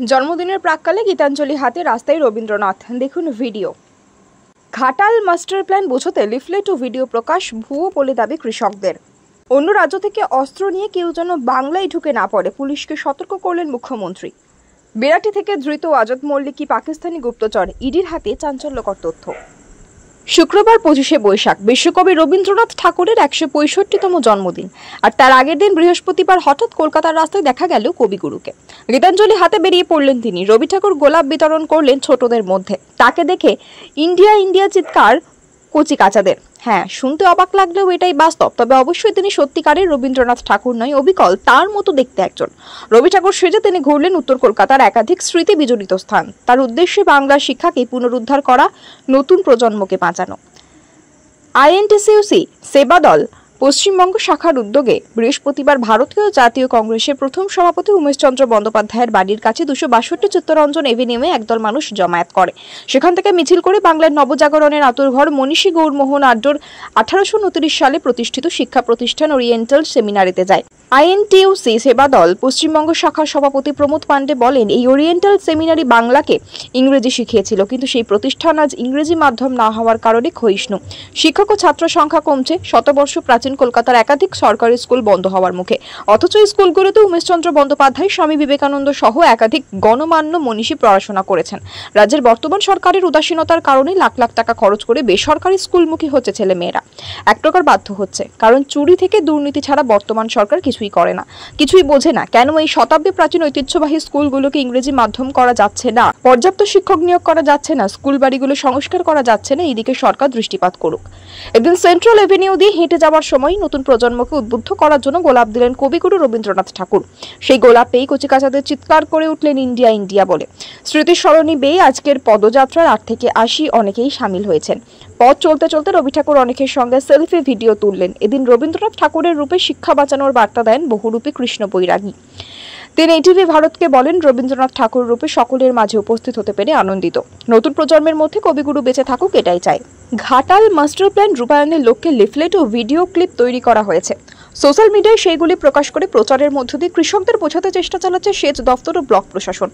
জন্মদিনের প্রাক্কালে গীতাঞ্জলি হাতে রাস্তায় রবীন্দ্রনাথ। দেখুন ভিডিও। ঘাটাল মাস্টার প্ল্যান বোঝাতে লিফলেট ও ভিডিও প্রকাশ ভুয়ো বলে দাবি কৃষকদের। অন্য রাজ্য থেকে অস্ত্র নিয়ে কেউ যেন বাংলায় ঢুকে না পড়ে, পুলিশকে সতর্ক করলেন মুখ্যমন্ত্রী। বেড়াটি থেকে ধৃত আজাদ মল্লিকি পাকিস্তানি গুপ্তচর, ইডির হাতে চাঞ্চল্যকর তথ্য। শুক্রবার 25শে বৈশাখ বিশ্বকবি রবীন্দ্রনাথ ঠাকুরের 165তম জন্মদিন, আর তার আগের দিন বৃহস্পতিবার হঠাৎ কলকাতার রাস্তায় দেখা গেল কবিগুরুকে। গীতাঞ্জলি হাতে বেরিয়ে পড়লেন তিনি। রবি ঠাকুর গোলাপ বিতরণ করলেন ছোটদের মধ্যে। তাকে দেখে ইন্ডিয়া ইন্ডিয়া চিৎকার কচি কাচাদের। হ্যাঁ, শুনতে অবাক লাগলেও এটাই বাস্তব। তবে অবশ্যই তিনি সত্যিকারের রবীন্দ্রনাথ ঠাকুর নয়, অবিকল তার মতো দেখতে একজন। রবি ঠাকুর সেজে তিনি ঘুরলেন উত্তর কলকাতার একাধিক স্মৃতি বিজড়িত স্থান। তার উদ্দেশ্যে বাংলার শিক্ষাকে পুনরুদ্ধার করা, নতুন প্রজন্মকে বাঁচানো। আইএনটিসিউসি সেবা দল পশ্চিমবঙ্গ শাখার উদ্যোগে বৃহস্পতিবার ভারতীয় জাতীয় কংগ্রেসের প্রথম সভাপতি উমেশ চন্দ্র বন্দ্যোপাধ্যায়ের বাড়ির কাছে 262 চিত্তরঞ্জন এভিনিউমে একদল মানুষ জমায়েত করে। সেখান থেকে মিছিল করে বাংলার নবজাগরণের আতুরঘর মনীষী গৌরমোহন আড্ডর 1829 সালে প্রতিষ্ঠিত শিক্ষা প্রতিষ্ঠান ওরিয়েন্টাল সেমিনারিতে যায়। আইএনটিইউসি সেবা দল পশ্চিমবঙ্গ শাখার সভাপতি প্রমোদ পান্ডে বলেন, এই ওরিয়েন্টাল সেমিনারি বাংলাকে ইংরেজি শিখিয়েছিল, কিন্তু সেই প্রতিষ্ঠান আজ ইংরেজি মাধ্যম না হওয়ার কারণে ক্ষয়িষ্ণু। শিক্ষক ও ছাত্র সংখ্যা কমছে। শতবর্ষ প্রাচীন কলকাতার একাধিক সরকারি স্কুল বন্ধ হওয়ার মুখে, অথচ এই স্কুলগুলোতে উমেশচন্দ্র বন্দ্যোপাধ্যায়, স্বামী বিবেকানন্দ সহ একাধিক গণমান্য মনীষী পড়াশোনা করেছেন। রাজ্যের বর্তমান সরকারের উদাসীনতার কারণে লাখ লাখ টাকা খরচ করে বেসরকারি স্কুলমুখী হচ্ছে ছেলে মেয়েরা। এক প্রকার বাধ্য হচ্ছে, কারণ চুরি থেকে দুর্নীতি ছাড়া বর্তমান সরকার কিছুই করে না, কিছুই বোঝে না। কেন এই শতাব্দী প্রাচীন ঐতিহ্যবাহী স্কুলগুলোকে ইংরেজি মাধ্যম করা যাচ্ছে না, পর্যাপ্ত শিক্ষক নিয়োগ করা যাচ্ছে না, স্কুল বাড়িগুলো সংস্কার করা যাচ্ছে না, এইদিকে সরকার দৃষ্টিপাত করুক। এদিন সেন্ট্রাল এভিনিউ দিয়ে হেঁটে যাওয়ার সময় নতুন প্রজন্মকে উদ্বুদ্ধ করার জন্য গোলাপ দিলেন কবিগুরু রবীন্দ্রনাথ ঠাকুর। সেই গোলাপ পেয়ে কচিকাচাদের চিৎকার করে উঠলেন ইন্ডিয়া ইন্ডিয়া বলে। স্মৃতির স্মরণী বেয়ে আজকের পদযাত্রার 8 থেকে 80 অনেকেই সামিল হয়েছেন। পথ চলতে চলতে রবি ঠাকুর অনেকের সঙ্গে সেলফি ভিডিও তুললেন। এদিন রবীন্দ্রনাথ ঠাকুরের রূপে শিক্ষা বাঁচানোর বার্তা দেন বহুরূপী কৃষ্ণ বৈরাগী। তিনি এটিভি ভারতকে বলেন, রবীন্দ্রনাথ ঠাকুর রূপে সকলের মাঝে উপস্থিত হতে পেরে আনন্দিত। নতুন প্রজন্মের মধ্যে কবিগুরু বেঁচে থাকুক, এটাই চাই। ঘাটাল মাস্টার প্ল্যান রূপায়ণের লক্ষ্যে লিফলেট ও ভিডিও ক্লিপ তৈরি করা হয়েছে। সোশ্যাল মিডিয়ায় সেইগুলি প্রকাশ করে প্রচারের মধ্য দিয়ে কৃষকদের বোঝাতে চেষ্টা চালাচ্ছে সেচ দফতর ও ব্লক প্রশাসন।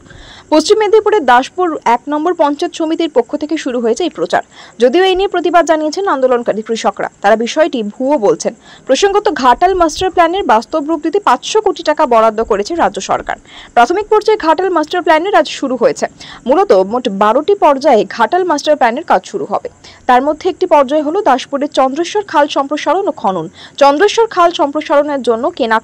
পশ্চিম মেদিনীপুরের দাসপুর 1 নম্বর পঞ্চায়েত সমিতির পক্ষ থেকে শুরু হয়েছে এই প্রচার। যদিও এই নিয়ে প্রতিবাদ জানিয়েছেন আন্দোলনকারী কৃষকরা। তারা বিষয়টি ভুয়ো বলছেন। প্রসঙ্গত, ঘাটাল মাস্টার প্ল্যানের বাস্তব রূপ দিতে 500 কোটি টাকা বরাদ্দ করেছে রাজ্য সরকার। প্রাথমিক পর্যায়ে ঘাটাল মাস্টার প্ল্যানের কাজ শুরু হয়েছে। মূলত মোট 12টি পর্যায়ে ঘাটাল মাস্টার প্ল্যানের কাজ শুরু হবে। তার মধ্যে একটি পর্যায় হলো দাসপুরের চন্দ্রেশ্বর খাল সম্প্রসারণ ও খনন। চন্দ্রেশ্বর খাল সম্প্রসারণের জন্য কেনা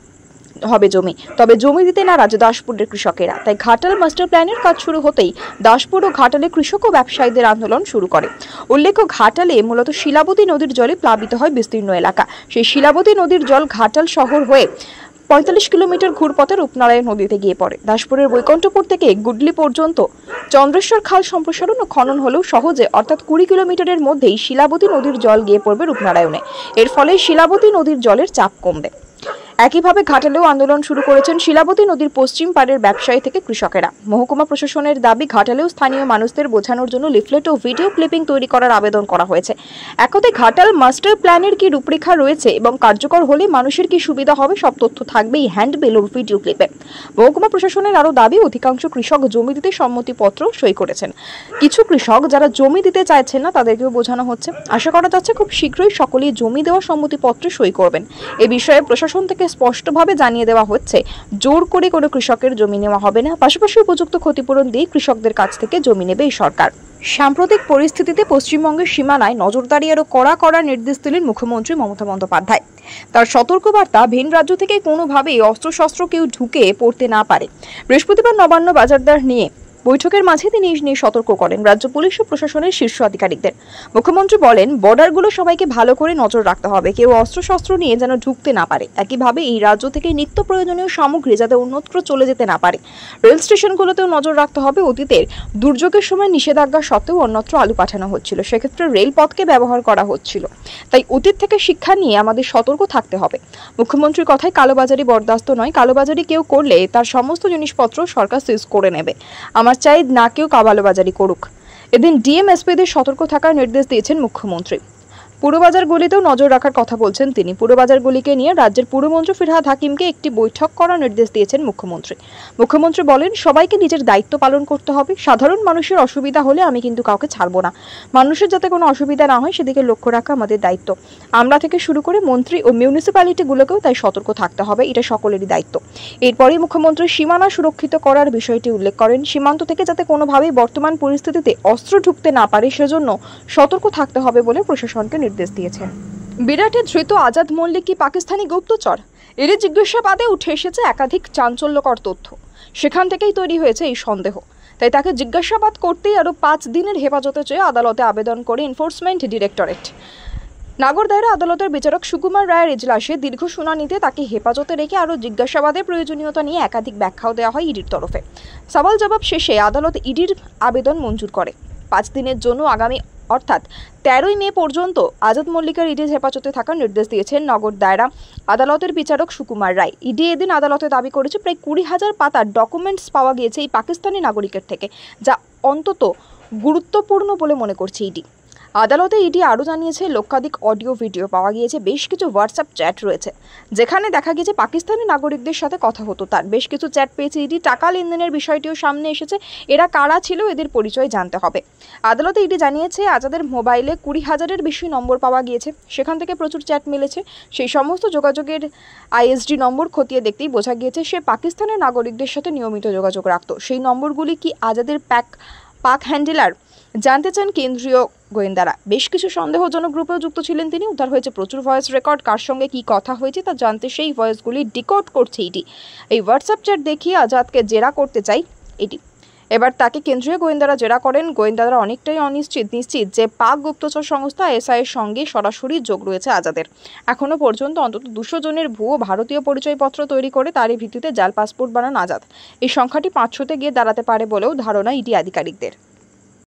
হবে জমি, তবে জমি দিতে নারাজ দাসপুরের কৃষকেরা। তাই ঘাটাল মাস্টার প্ল্যানের কাজ শুরু হতেই দাসপুর ও ঘাটালে কৃষক ও ব্যবসায়ীদের আন্দোলন শুরু করে। উল্লেখ্য, ঘাটালে মূলত শিলাবতী নদীর জলে প্লাবিত হয় বিস্তীর্ণ এলাকা। সেই শিলাবতী নদীর জল ঘাটাল শহর হয়ে 45 কিলোমিটার ঘুরপথে রূপনারায়ণ নদীতে গিয়ে পড়ে। দাসপুরের বৈকুণ্ঠপুর থেকে গুডলি পর্যন্ত চন্দ্রেশ্বর খাল সম্প্রসারণ ও খনন হলেও সহজে, অর্থাৎ 20 কিলোমিটারের মধ্যেই শিলাবতী নদীর জল গিয়ে পড়বে রূপনারায়ণে। এর ফলে শিলাবতী নদীর জলের চাপ কমবে। একইভাবে ঘাটালেও আন্দোলন শুরু করেছেন শিলাবতী নদীর পশ্চিম পাড়ের ব্যবসায়ী থেকে কৃষকেরা। মহকুমা প্রশাসনের দাবি, ঘাটালেও স্থানীয় মানুষদের বোঝানোর জন্য লিফলেট ও ভিডিও ক্লিপিং তৈরি করার আবেদন করা হয়েছে। এক কথায় ঘাটাল মাস্টার প্ল্যানের কি রূপরেখা রয়েছে এবং কার্যকর হলে মানুষের কি সুবিধা হবে, সব তথ্য থাকবে এই হ্যান্ডবিল ও ভিডিও ক্লিপে। মহকুমা প্রশাসনের আরও দাবি, অধিকাংশ কৃষক জমি দিতে সম্মতিপত্র সই করেছেন। কিছু কৃষক যারা জমি দিতে চাইছেন না, তাদেরকেও বোঝানো হচ্ছে। আশা করা যাচ্ছে খুব শীঘ্রই সকলেই জমি দেওয়া সম্মতিপত্রে সই করবেন। এ বিষয়ে প্রশাসন থেকে স্পষ্টভাবে জানিয়ে দেওয়া হচ্ছে, জোর করে কোনো কৃষকের জমি নেওয়া হবে না। পাশাপাশি উপযুক্ত ক্ষতিপূরণ দিয়ে কৃষকদের কাছ থেকে জমি নেবে এই সরকার। সাম্প্রতিক পরিস্থিতিতে পশ্চিমবঙ্গের সীমানায় নজরদারি আরও কড়া নির্দেশ দিলেন মুখ্যমন্ত্রী মমতা বন্দ্যোপাধ্যায়। তার সতর্কবার্তা, ভিন রাজ্য থেকে কোনোভাবেই অস্ত্রশস্ত্র কেউ ঢুকে পড়তে না পারে। বৃহস্পতিবার নবান্ন বাজারদার নিয়ে বৈঠকের মাঝে তিনি নিয়ে সতর্ক করেন রাজ্য পুলিশ ও প্রশাসনের শীর্ষ আধিকারিকদের। মুখ্যমন্ত্রী বলেন, বর্ডারগুলো সবাইকে ভালো করে নজর রাখতে হবে, কেউ অস্ত্রশস্ত্র নিয়ে যেন ঢুকতে না পারে। একইভাবে এই রাজ্য থেকে নিত্য প্রয়োজনীয় সামগ্রী যাতে অন্যত্র চলে যেতে না পারে। রেল স্টেশনগুলোতেও নজর রাখতে হবে। অতীতের দুর্যোগের সময় নিষেধাজ্ঞা সত্ত্বেও অন্যত্র আলু পাঠানো হচ্ছিল, সেক্ষেত্রে রেলপথকে ব্যবহার করা হচ্ছিল। তাই অতীত থেকে শিক্ষা নিয়ে আমাদের সতর্ক থাকতে হবে। মুখ্যমন্ত্রীর কথায়, কালোবাজারি বরদাস্ত নয়। কালোবাজারি কেউ করলে তার সমস্ত জিনিসপত্র সরকার সিজ করে নেবে। আমার চাই না কেউ কালোবাজারি করুক। এদিন ডিএম এসপিদের সতর্ক থাকার নির্দেশ দিয়েছেন মুখ্যমন্ত্রী। পুরবাজার গলিতেও নজর রাখার কথা বলছেন তিনি। পুরবাজার গলিকে নিয়ে রাজ্যের পুরমন্ত্রী ফিরহাদ হাকিমকে একটি বৈঠক করার নির্দেশ দিয়েছেন মুখ্যমন্ত্রী। মুখ্যমন্ত্রী বলেন, সবাইকে নিজের দায়িত্ব পালন করতে হবে। সাধারণ মানুষের অসুবিধা হলে আমি কিন্তু কাউকে ছাড়বো না। মানুষের যাতে কোনো অসুবিধা না হয় সেদিকে লক্ষ্য রাখা আমাদের দায়িত্ব। আমরা থেকে শুরু করে মন্ত্রী ও মিউনিসিপ্যালিটিগুলোকেও তাই সতর্ক থাকতে হবে, এটা সকলেরই দায়িত্ব। এরপরই মুখ্যমন্ত্রী সীমানা সুরক্ষিত করার বিষয়টি উল্লেখ করেন। সীমান্ত থেকে যাতে কোনোভাবেই বর্তমান পরিস্থিতিতে অস্ত্র ঢুকতে না পারে সেজন্য সতর্ক থাকতে হবে বলে প্রশাসনকে নির্দেশ দিয়েছেন। বিরাটে ধৃত আজাদ মল্লিক কি পাকিস্তানি গুপ্তচর? এরই জিজ্ঞাসাবাদে উঠে এসেছে একাধিক চাঞ্চল্যকর তথ্য। সেখান থেকেই তৈরি হয়েছে এই সন্দেহ। তাই তাকে জিজ্ঞাসাবাদ করতেই আরও 5 দিনের হেফাজতে চেয়ে আদালতে আবেদন করে এনফোর্সমেন্ট ডিরেক্টরেট। নাগরদায়রা আদালতের বিচারক সুকুমার রায়ের এজলাসে দীর্ঘ শুনানিতে তাকে হেফাজতে রেখে আরও জিজ্ঞাসাবাদের প্রয়োজনীয়তা নিয়ে একাধিক ব্যাখ্যাও দেওয়া হয় ইডির তরফে। সওয়াল জবাব শেষে আদালত ইডির আবেদন মঞ্জুর করে। 5 দিনের জন্য আগামী অর্থাৎ 13ই মে পর্যন্ত আজাদ মল্লিকের ইডির হেফাজতে থাকার নির্দেশ দিয়েছেন নগর দায়রা আদালতের বিচারক সুকুমার রায়। ইডি এদিন আদালতে দাবি করেছে প্রায় 20,000 পাতার ডকুমেন্টস পাওয়া গিয়েছে এই পাকিস্তানি নাগরিকের থেকে, যা অন্তত গুরুত্বপূর্ণ বলে মনে করছে ইডি। আদালতে ইডি আরও জানিয়েছে লক্ষাধিক অডিও ভিডিও পাওয়া গিয়েছে, বেশ কিছু হোয়াটসঅ্যাপ চ্যাট রয়েছে যেখানে দেখা গিয়েছে পাকিস্তানি নাগরিকদের সাথে কথা হতো তার। বেশ কিছু চ্যাট পেয়েছে ইডি। টাকা লেনদেনের বিষয়টিও সামনে এসেছে। এরা কারা ছিল, এদের পরিচয় জানতে হবে। আদালতে ইডি জানিয়েছে আজাদের মোবাইলে 20,000-এর বেশি নম্বর পাওয়া গিয়েছে, সেখান থেকে প্রচুর চ্যাট মিলেছে। সেই সমস্ত যোগাযোগের আইএসডি নম্বর খতিয়ে দেখতেই বোঝা গিয়েছে সে পাকিস্তানের নাগরিকদের সাথে নিয়মিত যোগাযোগ রাখত। সেই নম্বরগুলি কি আজাদের পাক হ্যান্ডেলার জানতে চান কেন্দ্রীয় গোয়েন্দারা। বেশ কিছু সন্দেহজনক গ্রুপেও যুক্ত ছিলেন তিনি। উদ্ধার হয়েছে প্রচুর ভয়েস রেকর্ড। কার সঙ্গে কি কথা হয়েছে তা জানতে সেই ভয়েসগুলি ডিকোড করছে ইডি। এই হোয়াটসঅ্যাপ চ্যাট দেখিয়ে আজাদকে জেরা করতে চাই ইডি। এবার তাকে কেন্দ্রীয় গোয়েন্দারা জেরা করেন। গোয়েন্দারা অনেকটাই নিশ্চিত যে পাক গুপ্তচর সংস্থা এসআই এর সঙ্গে সরাসরি যোগ রয়েছে আজাদের। এখনো পর্যন্ত অন্তত 200 জনের ভুয়ো ভারতীয় পরিচয়পত্র তৈরি করে তারই ভিত্তিতে জাল পাসপোর্ট বানান আজাদ। এই সংখ্যাটি 500-তে গিয়ে দাঁড়াতে পারে বলেও ধারণা ইডি আধিকারিকদের।